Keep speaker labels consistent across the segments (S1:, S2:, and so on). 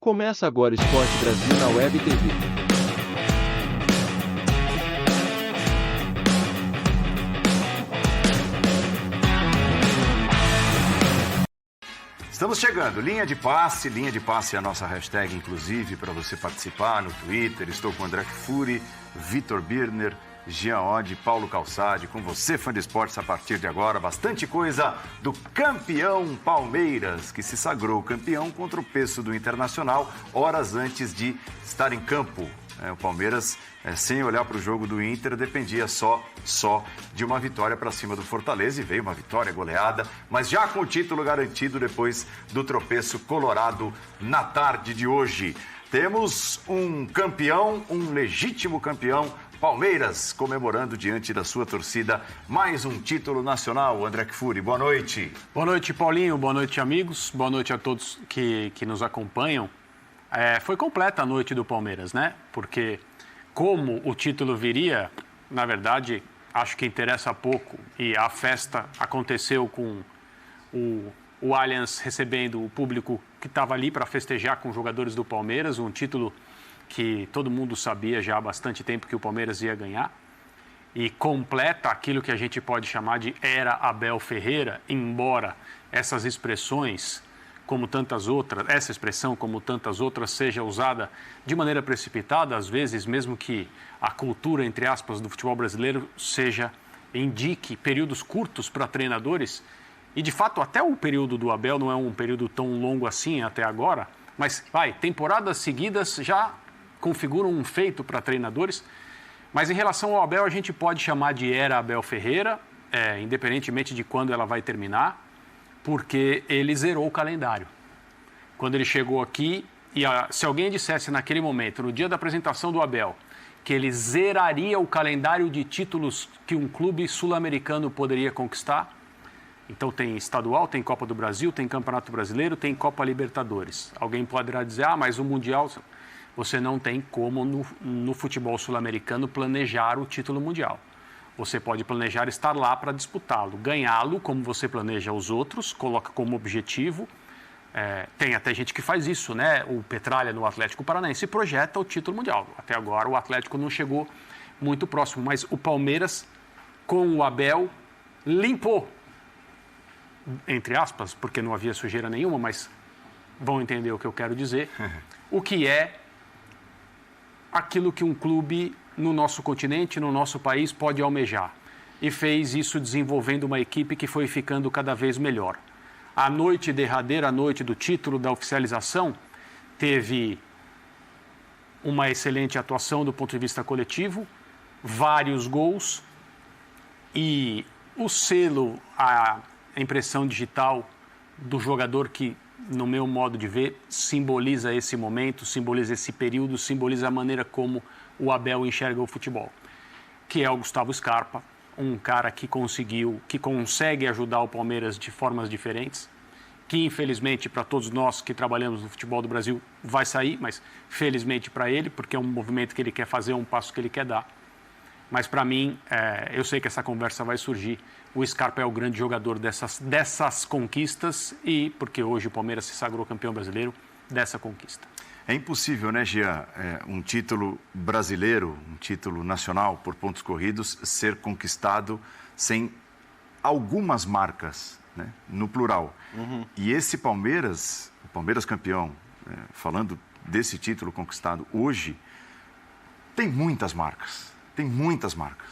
S1: Começa agora Esporte Brasil na Web TV.
S2: Estamos chegando, linha de passe é a nossa hashtag, inclusive, para você participar no Twitter. Estou com André Kfouri, Vitor Birner, Jean Oddi, Paulo Calçade, com você, fã de esportes, a partir de agora. Bastante coisa do campeão Palmeiras, que se sagrou campeão com o tropeço do Internacional, horas antes de estar em campo. O Palmeiras, sem olhar para o jogo do Inter, dependia só de uma vitória para cima do Fortaleza, e veio uma vitória goleada, mas já com o título garantido depois do tropeço colorado na tarde de hoje. Temos um campeão, um legítimo campeão, Palmeiras, comemorando diante da sua torcida mais um título nacional. André Kfouri, boa noite.
S3: Boa noite, Paulinho. Boa noite, amigos. Boa noite a todos que nos acompanham. Foi completa a noite do Palmeiras, né? Porque como o título viria, na verdade, acho que interessa pouco. E a festa aconteceu com o Allianz recebendo o público que estava ali para festejar com os jogadores do Palmeiras, um título que todo mundo sabia já há bastante tempo que o Palmeiras ia ganhar, e completa aquilo que a gente pode chamar de era Abel Ferreira, embora essas expressões, como tantas outras, essa expressão, como tantas outras, seja usada de maneira precipitada, às vezes, mesmo que a cultura, entre aspas, do futebol brasileiro indique períodos curtos para treinadores, e de fato até o período do Abel não é um período tão longo assim até agora, mas temporadas seguidas já configuram um feito para treinadores. Mas em relação ao Abel, a gente pode chamar de era Abel Ferreira, independentemente de quando ela vai terminar, porque ele zerou o calendário. Quando ele chegou aqui, se alguém dissesse naquele momento, no dia da apresentação do Abel, que ele zeraria o calendário de títulos que um clube sul-americano poderia conquistar, então tem estadual, tem Copa do Brasil, tem Campeonato Brasileiro, tem Copa Libertadores. Alguém poderá dizer, mas o Mundial... Você não tem como, no futebol sul-americano, planejar o título mundial. Você pode planejar estar lá para disputá-lo, ganhá-lo, como você planeja os outros, coloca como objetivo. Tem até gente que faz isso, né? O Petralha no Atlético Paranaense projeta o título mundial. Até agora o Atlético não chegou muito próximo, mas o Palmeiras, com o Abel, limpou, entre aspas, porque não havia sujeira nenhuma, mas vão entender o que eu quero dizer, o que é aquilo que um clube no nosso continente, no nosso país, pode almejar. E fez isso desenvolvendo uma equipe que foi ficando cada vez melhor. A noite derradeira, a noite do título, da oficialização, teve uma excelente atuação do ponto de vista coletivo, vários gols e o selo, a impressão digital do jogador que, no meu modo de ver, simboliza esse momento, simboliza esse período, simboliza a maneira como o Abel enxerga o futebol, que é o Gustavo Scarpa, um cara que consegue ajudar o Palmeiras de formas diferentes, que infelizmente para todos nós que trabalhamos no futebol do Brasil vai sair, mas felizmente para ele, porque é um movimento que ele quer fazer, um passo que ele quer dar. Mas para mim, eu sei que essa conversa vai surgir. O Scarpa é o grande jogador dessas conquistas e porque hoje o Palmeiras se sagrou campeão brasileiro dessa conquista.
S2: É impossível, né, Gia, um título brasileiro, um título nacional por pontos corridos, ser conquistado sem algumas marcas, né, no plural. Uhum. E esse Palmeiras, o Palmeiras campeão, falando desse título conquistado hoje, tem muitas marcas. Tem muitas marcas.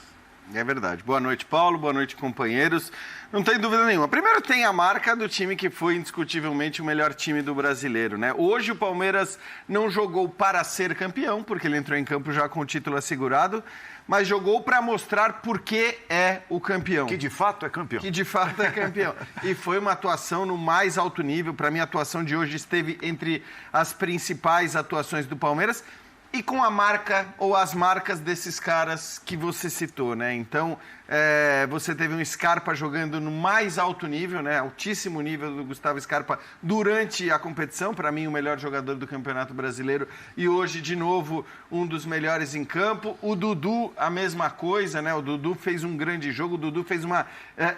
S4: É verdade. Boa noite, Paulo. Boa noite, companheiros. Não tem dúvida nenhuma. Primeiro tem a marca do time que foi indiscutivelmente o melhor time do brasileiro, né? Hoje o Palmeiras não jogou para ser campeão, porque ele entrou em campo já com o título assegurado, mas jogou para mostrar por que é o campeão.
S2: Que de fato é campeão.
S4: Que de fato é campeão. E foi uma atuação no mais alto nível. Para mim, a atuação de hoje esteve entre as principais atuações do Palmeiras. e com a marca ou as marcas desses caras que você citou, né? Então, você teve um Scarpa jogando no mais alto nível, né? Altíssimo nível do Gustavo Scarpa durante a competição, para mim o melhor jogador do Campeonato Brasileiro e hoje, de novo, um dos melhores em campo. O Dudu, a mesma coisa, né? O Dudu fez um grande jogo, o Dudu fez uma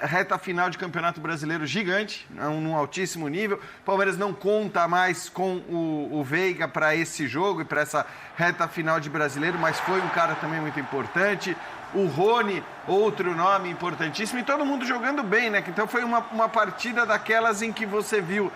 S4: reta final de Campeonato Brasileiro gigante, num altíssimo nível. O Palmeiras não conta mais com o Veiga para esse jogo e para essa reta final de Brasileiro, mas foi um cara também muito importante. O Rony, outro nome importantíssimo, e todo mundo jogando bem, né? Então foi uma partida daquelas em que você viu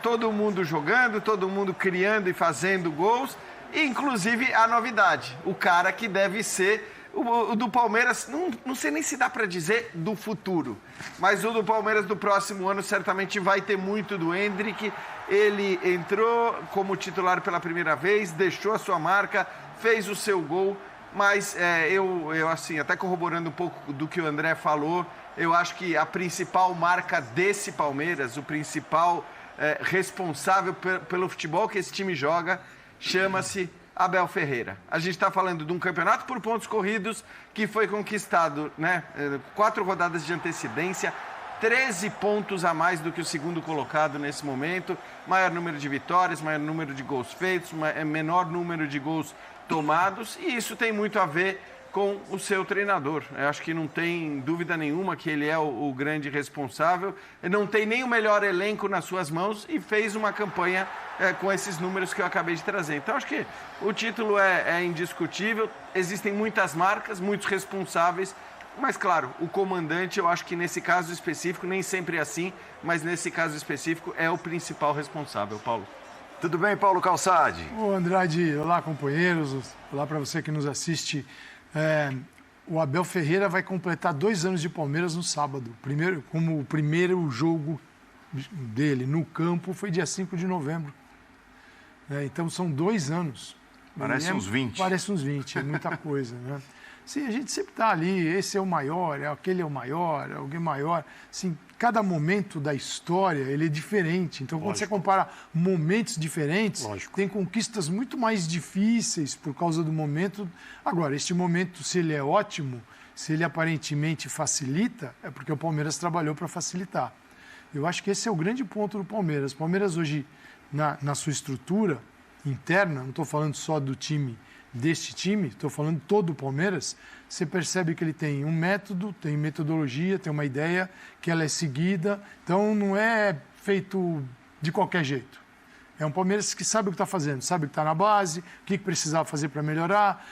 S4: todo mundo jogando, todo mundo criando e fazendo gols, e inclusive a novidade, o cara que deve ser o do Palmeiras, não sei nem se dá para dizer do futuro, mas o do Palmeiras do próximo ano certamente vai ter muito do Endrick. Ele entrou como titular pela primeira vez, deixou a sua marca, fez o seu gol, mas eu assim, até corroborando um pouco do que o André falou, eu acho que a principal marca desse Palmeiras, o principal responsável pelo futebol que esse time joga, chama-se Abel Ferreira. A gente está falando de um campeonato por pontos corridos que foi conquistado, né, 4 rodadas de antecedência, 13 pontos a mais do que o segundo colocado nesse momento, maior número de vitórias, maior número de gols feitos, menor número de gols tomados, e isso tem muito a ver com o seu treinador. Eu acho que não tem dúvida nenhuma que ele é o grande responsável. Ele não tem nem o melhor elenco nas suas mãos e fez uma campanha com esses números que eu acabei de trazer. Então, acho que o título é indiscutível. Existem muitas marcas, muitos responsáveis, mas, claro, o comandante, eu acho que nesse caso específico, nem sempre é assim, mas nesse caso específico é o principal responsável, Paulo.
S2: Tudo bem, Paulo Calçade?
S5: Ô, Andrade, olá, companheiros, olá para você que nos assiste. O Abel Ferreira vai completar 2 anos de Palmeiras no sábado. Como o primeiro jogo dele no campo foi dia 5 de novembro. Então são 2 anos.
S2: Parece uns 20.
S5: Parece uns 20, é muita coisa, né? Sim, a gente sempre está ali, esse é o maior, aquele é o maior, alguém maior. Assim, cada momento da história, ele é diferente. Então, quando você compara momentos diferentes, tem conquistas muito mais difíceis por causa do momento. Agora, este momento, se ele é ótimo, se ele aparentemente facilita, é porque o Palmeiras trabalhou para facilitar. Eu acho que esse é o grande ponto do Palmeiras. O Palmeiras hoje, na sua estrutura interna, não estou falando só do time, deste time, estou falando todo o Palmeiras, você percebe que ele tem um método, tem metodologia, tem uma ideia, que ela é seguida, então não é feito de qualquer jeito. É um Palmeiras que sabe o que está fazendo, sabe o que está na base, o que precisava fazer para melhorar.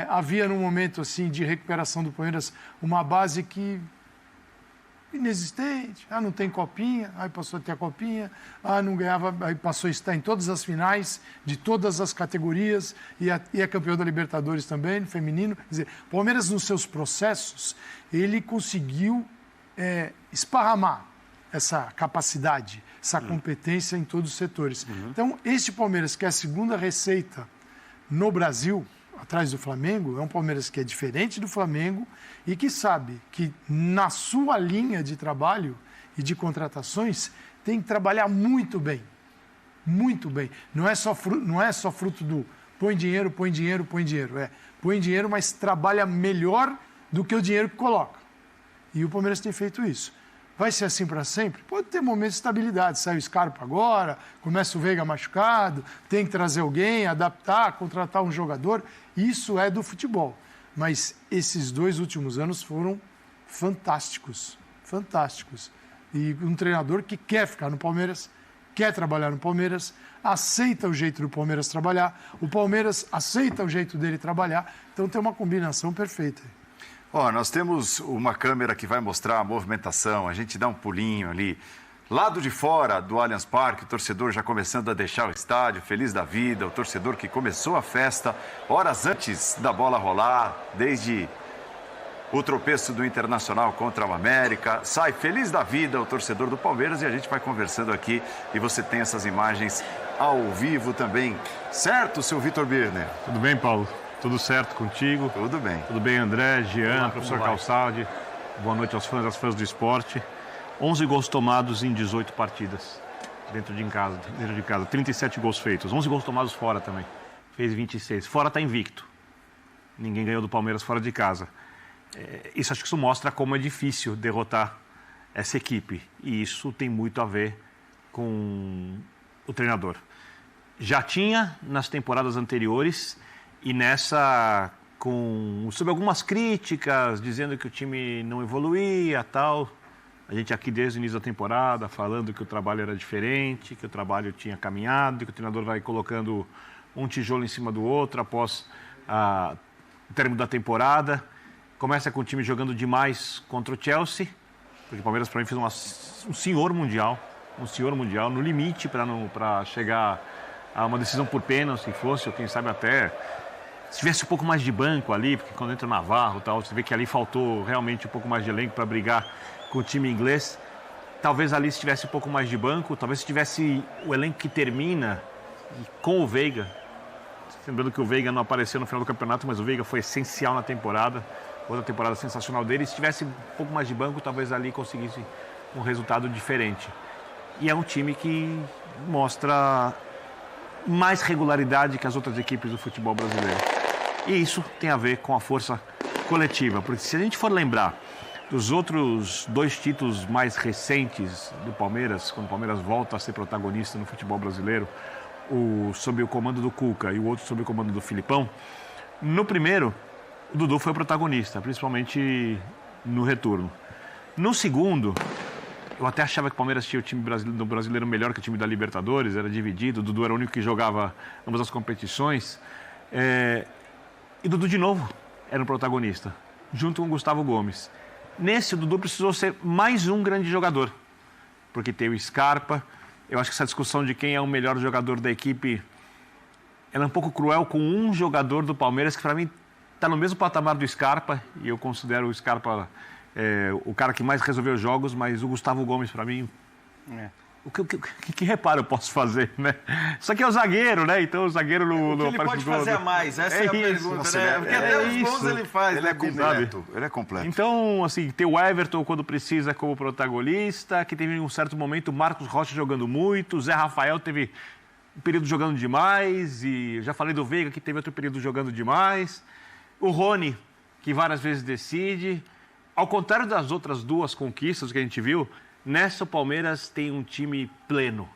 S5: Havia, num momento assim de recuperação do Palmeiras, uma base que inexistente, não tem copinha, aí passou a ter a copinha, não ganhava, aí passou a estar em todas as finais, de todas as categorias, e é campeão da Libertadores também, no feminino. Quer dizer, o Palmeiras, nos seus processos, ele conseguiu esparramar essa capacidade, essa competência em todos os setores. Então, este Palmeiras, que é a segunda receita no Brasil, atrás do Flamengo, é um Palmeiras que é diferente do Flamengo e que sabe que na sua linha de trabalho e de contratações tem que trabalhar muito bem. Muito bem. Não é só fruto do põe dinheiro, põe dinheiro, põe dinheiro. Põe dinheiro, mas trabalha melhor do que o dinheiro que coloca. E o Palmeiras tem feito isso. Vai ser assim para sempre? Pode ter momentos de estabilidade. Sai o Scarpa agora, começa o Veiga machucado, tem que trazer alguém, adaptar, contratar um jogador. Isso é do futebol. Mas esses 2 últimos anos foram fantásticos. Fantásticos. E um treinador que quer ficar no Palmeiras, quer trabalhar no Palmeiras, aceita o jeito do Palmeiras trabalhar, o Palmeiras aceita o jeito dele trabalhar. Então tem uma combinação perfeita.
S2: Nós temos uma câmera que vai mostrar a movimentação, a gente dá um pulinho ali. Lado de fora do Allianz Parque, o torcedor já começando a deixar o estádio, feliz da vida, o torcedor que começou a festa horas antes da bola rolar, desde o tropeço do Internacional contra o América. Sai feliz da vida o torcedor do Palmeiras e a gente vai conversando aqui e você tem essas imagens ao vivo também. Certo, seu Vitor Birner?
S6: Tudo bem, Paulo? Tudo certo contigo?
S2: Tudo bem.
S6: Tudo bem, André, Jean, professor Calçade. Boa noite aos fãs, às fãs do esporte. 11 gols tomados em 18 partidas dentro de casa. 37 gols feitos. 11 gols tomados fora também. fez 26. Fora está invicto. Ninguém ganhou do Palmeiras fora de casa. Acho que isso mostra como é difícil derrotar essa equipe. E isso tem muito a ver com o treinador. Já tinha nas temporadas anteriores e nessa sob algumas críticas, dizendo que o time não evoluía, tal. A gente aqui desde o início da temporada falando que o trabalho era diferente, que o trabalho tinha caminhado, que o treinador vai colocando um tijolo em cima do outro após o término da temporada. Começa com o time jogando demais contra o Chelsea, porque o Palmeiras para mim fez um senhor mundial, no limite para chegar a uma decisão por pênalti, se fosse, ou quem sabe até se tivesse um pouco mais de banco ali, porque quando entra o Navarro, tal, você vê que ali faltou realmente um pouco mais de elenco para brigar com o time inglês. Talvez ali se tivesse um pouco mais de banco, talvez se tivesse o elenco que termina com o Veiga. Lembrando que o Veiga não apareceu no final do campeonato, mas o Veiga foi essencial na temporada. Outra temporada sensacional dele. Se tivesse um pouco mais de banco, talvez ali conseguisse um resultado diferente. E é um time que mostra mais regularidade que as outras equipes do futebol brasileiro. E isso tem a ver com a força coletiva. Porque se a gente for lembrar dos outros 2 títulos mais recentes do Palmeiras, quando o Palmeiras volta a ser protagonista no futebol brasileiro, sob o comando do Cuca e o outro sob o comando do Filipão, no primeiro, o Dudu foi protagonista, principalmente no retorno. No segundo, eu até achava que o Palmeiras tinha o time do brasileiro melhor que o time da Libertadores, era dividido, o Dudu era o único que jogava ambas as competições. E o Dudu, de novo, era o protagonista, junto com o Gustavo Gomes. Nesse, o Dudu precisou ser mais um grande jogador, porque tem o Scarpa. Eu acho que essa discussão de quem é o melhor jogador da equipe, ela é um pouco cruel com um jogador do Palmeiras que, para mim, está no mesmo patamar do Scarpa, e eu considero o Scarpa o cara que mais resolveu os jogos, mas o Gustavo Gomes, para mim, que reparo eu posso fazer, né? Isso aqui é o zagueiro, né? Então o zagueiro não
S4: ele pode fazer a mais, essa é a pergunta, né? Porque até os gols ele faz.
S2: Ele é completo, ele é completo.
S6: Então, assim, tem o Everton quando precisa como protagonista, que teve em um certo momento o Marcos Rocha jogando muito, o Zé Rafael teve um período jogando demais, e eu já falei do Veiga que teve outro período jogando demais. O Rony, que várias vezes decide. Ao contrário das outras 2 conquistas que a gente viu, nessa o Palmeiras tem um time pleno.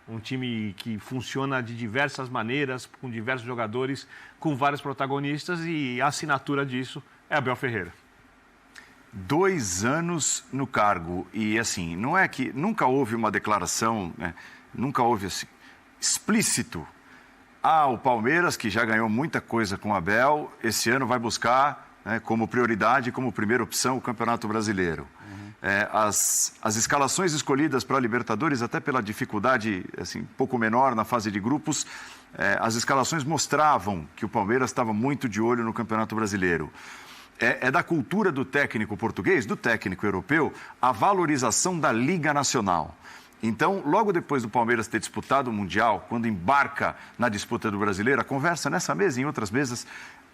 S6: Um time que funciona de diversas maneiras, com diversos jogadores, com vários protagonistas, e a assinatura disso é Abel Ferreira.
S2: 2 anos no cargo. E assim, não é que nunca houve uma declaração, né? Nunca houve assim, explícito. O Palmeiras, que já ganhou muita coisa com o Abel, esse ano vai buscar, né, como prioridade, como primeira opção, o Campeonato Brasileiro. As escalações escolhidas para a Libertadores, até pela dificuldade assim, um pouco menor na fase de grupos, as escalações mostravam que o Palmeiras estava muito de olho no Campeonato Brasileiro. É da cultura do técnico português, do técnico europeu, a valorização da Liga Nacional. Então, logo depois do Palmeiras ter disputado o Mundial, quando embarca na disputa do Brasileiro, a conversa nessa mesa e em outras mesas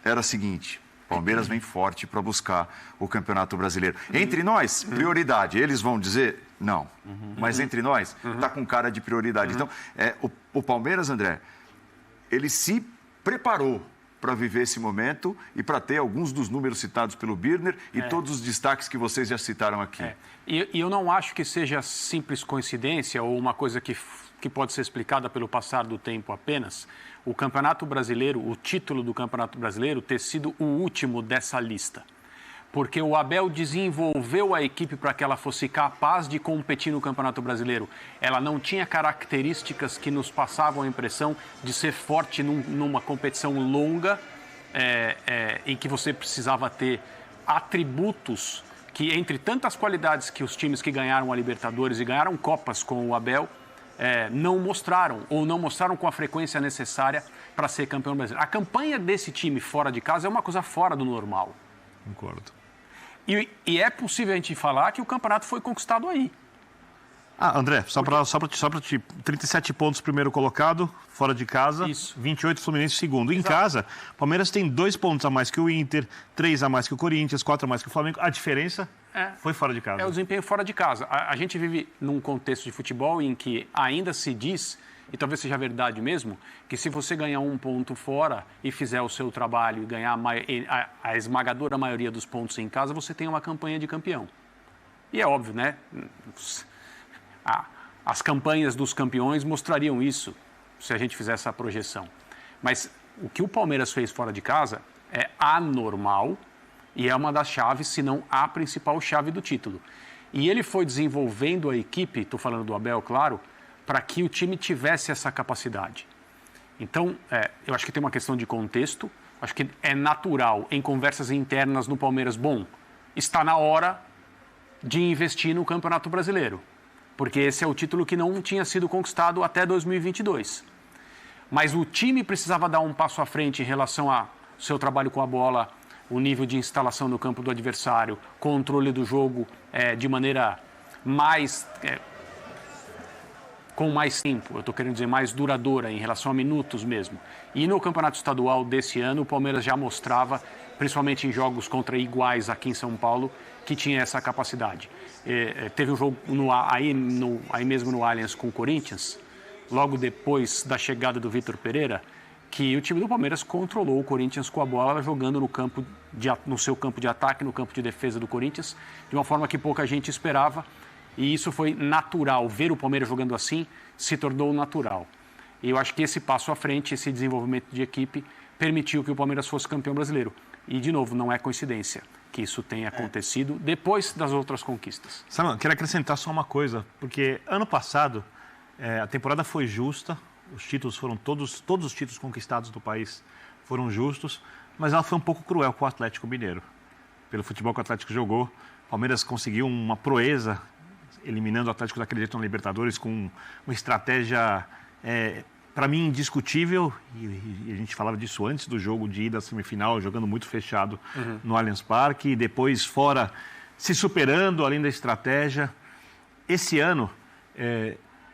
S2: era a seguinte: Palmeiras vem forte para buscar o Campeonato Brasileiro. Entre nós, prioridade. Eles vão dizer não. Mas entre nós, está com cara de prioridade. Então, o Palmeiras, André, ele se preparou para viver esse momento e para ter alguns dos números citados pelo Birner e todos os destaques que vocês já citaram aqui.
S3: E eu não acho que seja simples coincidência ou uma coisa que pode ser explicada pelo passar do tempo apenas, o Campeonato Brasileiro, o título do Campeonato Brasileiro ter sido o último dessa lista. Porque o Abel desenvolveu a equipe para que ela fosse capaz de competir no Campeonato Brasileiro. Ela não tinha características que nos passavam a impressão de ser forte numa competição longa, em que você precisava ter atributos que, entre tantas qualidades que os times que ganharam a Libertadores e ganharam Copas com o Abel, não mostraram, ou não mostraram com a frequência necessária para ser campeão brasileiro. A campanha desse time fora de casa é uma coisa fora do normal.
S6: Concordo.
S3: E é possível a gente falar que o campeonato foi conquistado aí.
S6: André, só para te 37 pontos primeiro colocado, fora de casa.
S3: Isso.
S6: 28 Fluminense segundo. Em
S3: Exato.
S6: casa, o Palmeiras tem 2 pontos a mais que o Inter, 3 a mais que o Corinthians, 4 a mais que o Flamengo. A diferença foi fora de casa.
S3: É o desempenho fora de casa. A gente vive num contexto de futebol em que ainda se diz e talvez seja verdade mesmo, que se você ganhar um ponto fora e fizer o seu trabalho e ganhar a esmagadora maioria dos pontos em casa, você tem uma campanha de campeão. E é óbvio, né? As campanhas dos campeões mostrariam isso, se a gente fizesse essa projeção. Mas o que o Palmeiras fez fora de casa é anormal e é uma das chaves, se não a principal chave do título. E ele foi desenvolvendo a equipe, estou falando do Abel, claro, para que o time tivesse essa capacidade. Então, eu acho que tem uma questão de contexto, acho que é natural, em conversas internas no Palmeiras, está na hora de investir no Campeonato Brasileiro, porque esse é o título que não tinha sido conquistado até 2022. Mas o time precisava dar um passo à frente em relação ao seu trabalho com a bola, o nível de instalação no campo do adversário, controle do jogo de maneira mais... com mais tempo, eu estou querendo dizer mais duradoura em relação a minutos mesmo. E no Campeonato Estadual desse ano, o Palmeiras já mostrava, principalmente em jogos contra iguais aqui em São Paulo, que tinha essa capacidade. Teve um jogo aí mesmo no Allianz com o Corinthians, logo depois da chegada do Vitor Pereira, que o time do Palmeiras controlou o Corinthians com a bola, jogando no seu campo de ataque, no campo de defesa do Corinthians, de uma forma que pouca gente esperava. E isso foi natural. Ver o Palmeiras jogando assim se tornou natural. E eu acho que esse passo à frente, esse desenvolvimento de equipe, permitiu que o Palmeiras fosse campeão brasileiro. E, de novo, não é coincidência que isso tenha acontecido depois das outras conquistas.
S6: Samuel, quero acrescentar só uma coisa, porque ano passado a temporada foi justa, os títulos foram todos os títulos conquistados do país foram justos, mas ela foi um pouco cruel com o Atlético Mineiro. Pelo futebol que o Atlético jogou, o Palmeiras conseguiu uma proeza eliminando o Atlético daquele jeito na Libertadores com uma estratégia, para mim, indiscutível, e a gente falava disso antes do jogo de ida à semifinal, jogando muito fechado no Allianz Parque, e depois fora, se superando além da estratégia. Esse ano,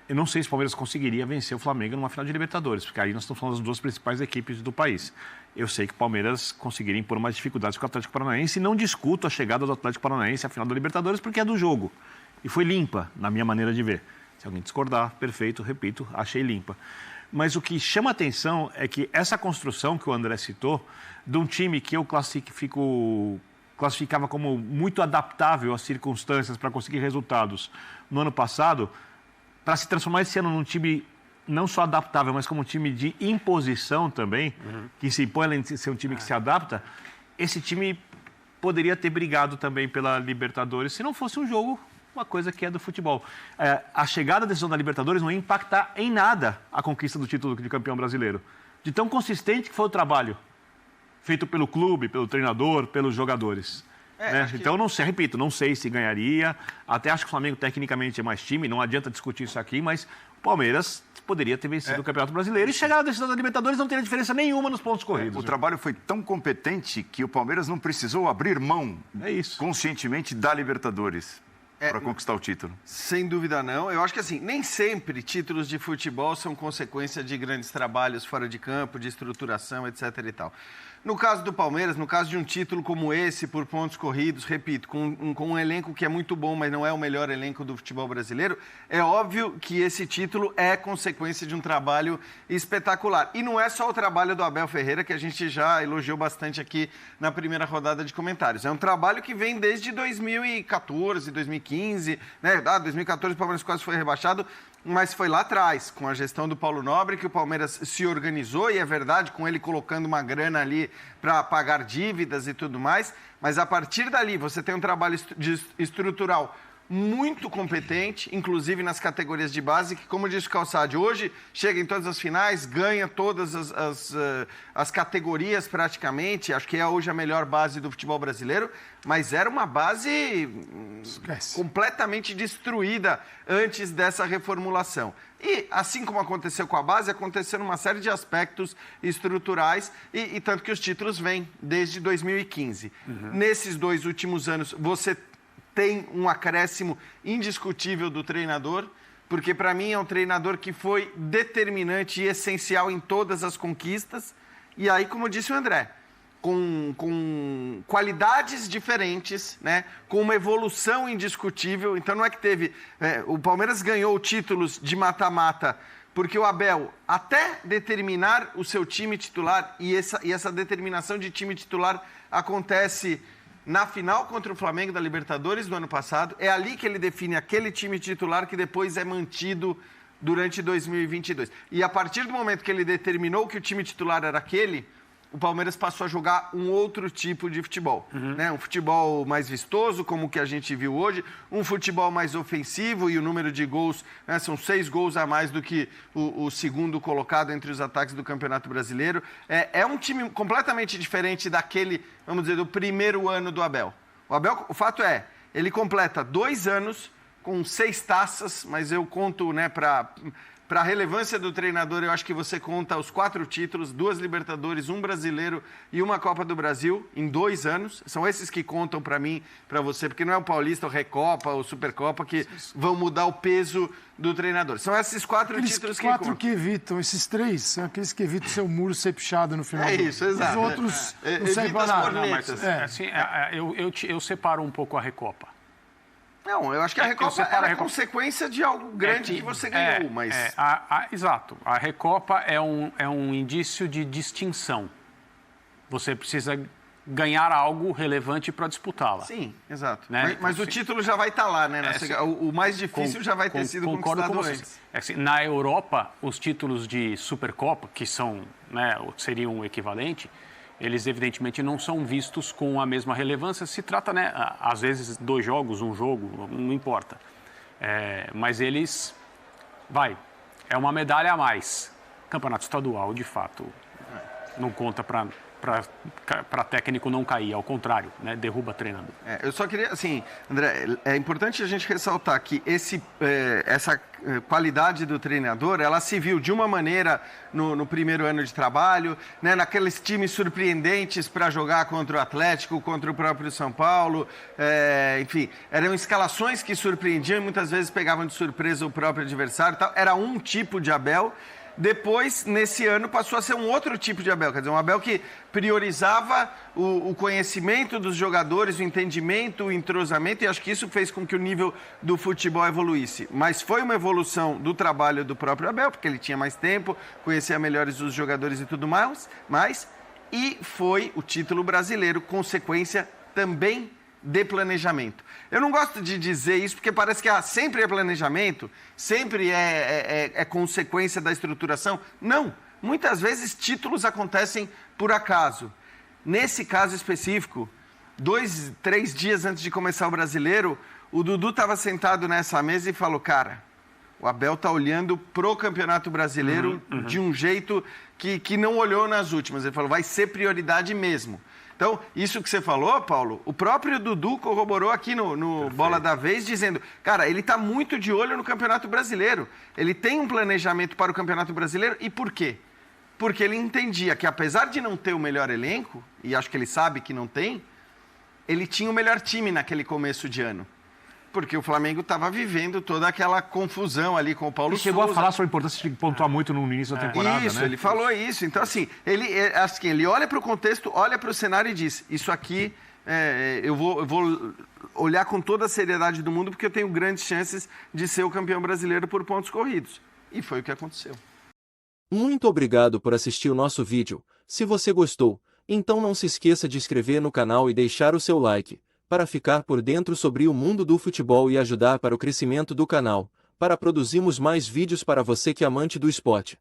S6: eu não sei se o Palmeiras conseguiria vencer o Flamengo numa final de Libertadores, porque aí nós estamos falando das duas principais equipes do país. Eu sei que o Palmeiras conseguiria impor mais dificuldades com o Atlético Paranaense, e não discuto a chegada do Atlético Paranaense à final da Libertadores, porque é do jogo. E foi limpa, na minha maneira de ver. Se alguém discordar, perfeito, repito, achei limpa. Mas o que chama a atenção é que essa construção que o André citou, de um time que eu classificava como muito adaptável às circunstâncias para conseguir resultados no ano passado, para se transformar esse ano num time não só adaptável, mas como um time de imposição também, que se impõe além de ser um time que se adapta, esse time poderia ter brigado também pela Libertadores se não fosse um jogo... uma coisa que é do futebol. A chegada da decisão da Libertadores não ia impactar em nada a conquista do título de campeão brasileiro. De tão consistente que foi o trabalho feito pelo clube, pelo treinador, pelos jogadores. Né? Então, não sei, repito, não sei se ganharia. Até acho que o Flamengo tecnicamente é mais time, não adianta discutir isso aqui, mas o Palmeiras poderia ter vencido o Campeonato Brasileiro e chegar à decisão da Libertadores não teria diferença nenhuma nos pontos corridos.
S2: O trabalho foi tão competente que o Palmeiras não precisou abrir mão conscientemente da Libertadores. Para conquistar o título.
S4: Sem dúvida não. Eu acho que assim, nem sempre títulos de futebol são consequência de grandes trabalhos fora de campo, de estruturação, etc. e tal. No caso do Palmeiras, no caso de um título como esse, por pontos corridos, repito, com um elenco que é muito bom, mas não é o melhor elenco do futebol brasileiro, é óbvio que esse título é consequência de um trabalho espetacular. E não é só o trabalho do Abel Ferreira, que a gente já elogiou bastante aqui na primeira rodada de comentários. É um trabalho que vem desde 2014, 2015, né? 2014 o Palmeiras quase foi rebaixado, mas foi lá atrás, com a gestão do Paulo Nobre, que o Palmeiras se organizou, e é verdade, com ele colocando uma grana ali para pagar dívidas e tudo mais, mas a partir dali você tem um trabalho estrutural muito competente, inclusive nas categorias de base, que, como disse o Calçade, hoje chega em todas as finais, ganha todas as categorias praticamente, acho que é hoje a melhor base do futebol brasileiro, mas era uma base completamente destruída antes dessa reformulação. E, assim como aconteceu com a base, aconteceu numa série de aspectos estruturais, e tanto que os títulos vêm desde 2015. Nesses 2 últimos anos, você tem um acréscimo indiscutível do treinador, porque para mim é um treinador que foi determinante e essencial em todas as conquistas. E aí, como disse o André, com qualidades diferentes, né? Com uma evolução indiscutível. Então não é que teve... o Palmeiras ganhou títulos de mata-mata Porque o Abel, até determinar o seu time titular, e essa determinação de time titular acontece na final contra o Flamengo da Libertadores do ano passado, é ali que ele define aquele time titular que depois é mantido durante 2022. E a partir do momento que ele determinou que o time titular era aquele, o Palmeiras passou a jogar um outro tipo de futebol. Né? Um futebol mais vistoso, como o que a gente viu hoje, um futebol mais ofensivo, e o número de gols, né, são 6 gols a mais do que o segundo colocado entre os ataques do Campeonato Brasileiro. É um time completamente diferente daquele, vamos dizer, do primeiro ano do Abel. O Abel, o fato é, ele completa 2 anos com 6 taças, mas eu conto, né, para a relevância do treinador, eu acho que você conta os 4 títulos, 2 Libertadores, 1 Brasileiro e 1 Copa do Brasil em 2 anos. São esses que contam para mim, para você, porque não é o Paulista, o Recopa, o Supercopa que vão mudar o peso do treinador. São esses 4 títulos que contam.
S5: Quatro que evitam, esses 3, são aqueles que evitam seu muro ser pichado no final.
S4: É isso, exato.
S5: Os outros não servem para nada.
S3: Não, mas, assim, eu separo um pouco a Recopa.
S4: Não, eu acho que a Recopa é consequência de algo grande que você ganhou, mas...
S3: Exato. A Recopa é um indício de distinção. Você precisa ganhar algo relevante para disputá-la.
S4: Sim, exato.
S3: Né?
S4: Mas o título já vai estar lá, né? O mais difícil já vai ter sido conquistado antes.
S3: Assim, na Europa, os títulos de Supercopa, que são, né, seriam o equivalente, eles evidentemente não são vistos com a mesma relevância. Se trata, né, às vezes, 2 jogos, 1 jogo, não importa. Mas eles, é uma medalha a mais. Campeonato estadual, de fato, não conta para técnico não cair, ao contrário, né, derruba treinador.
S4: Eu só queria, assim, André, é importante a gente ressaltar que essa qualidade do treinador, ela se viu de uma maneira no primeiro ano de trabalho, né, naqueles times surpreendentes para jogar contra o Atlético, contra o próprio São Paulo, enfim, eram escalações que surpreendiam e muitas vezes pegavam de surpresa o próprio adversário e tal. Era um tipo de Abel. Depois, nesse ano, passou a ser um outro tipo de Abel. Quer dizer, um Abel que priorizava o conhecimento dos jogadores, o entendimento, o entrosamento, e acho que isso fez com que o nível do futebol evoluísse. Mas foi uma evolução do trabalho do próprio Abel, porque ele tinha mais tempo, conhecia melhores os jogadores e tudo mais, e foi o título brasileiro, consequência também de planejamento. Eu não gosto de dizer isso porque parece que sempre é planejamento, sempre é consequência da estruturação. Não, muitas vezes títulos acontecem por acaso. Nesse caso específico, 2, 3 dias antes de começar o Brasileiro, o Dudu estava sentado nessa mesa e falou, cara, o Abel está olhando pro Campeonato Brasileiro de um jeito que não olhou nas últimas. Ele falou, vai ser prioridade mesmo. Então, isso que você falou, Paulo, o próprio Dudu corroborou aqui no Bola da Vez, dizendo, cara, ele está muito de olho no Campeonato Brasileiro. Ele tem um planejamento para o Campeonato Brasileiro. E por quê? Porque ele entendia que, apesar de não ter o melhor elenco, e acho que ele sabe que não tem, ele tinha o melhor time naquele começo de ano. Porque o Flamengo estava vivendo toda aquela confusão ali com o Paulo Souza.
S6: Ele chegou a falar sobre a importância de pontuar muito no início da temporada,
S4: isso,
S6: né?
S4: Ele falou isso. Então, assim, ele olha para o contexto, olha para o cenário e diz, isso aqui eu vou olhar com toda a seriedade do mundo porque eu tenho grandes chances de ser o campeão brasileiro por pontos corridos. E foi o que aconteceu.
S1: Muito obrigado por assistir o nosso vídeo. Se você gostou, então não se esqueça de inscrever no canal e deixar o seu like, para ficar por dentro sobre o mundo do futebol e ajudar para o crescimento do canal, para produzirmos mais vídeos para você que é amante do esporte.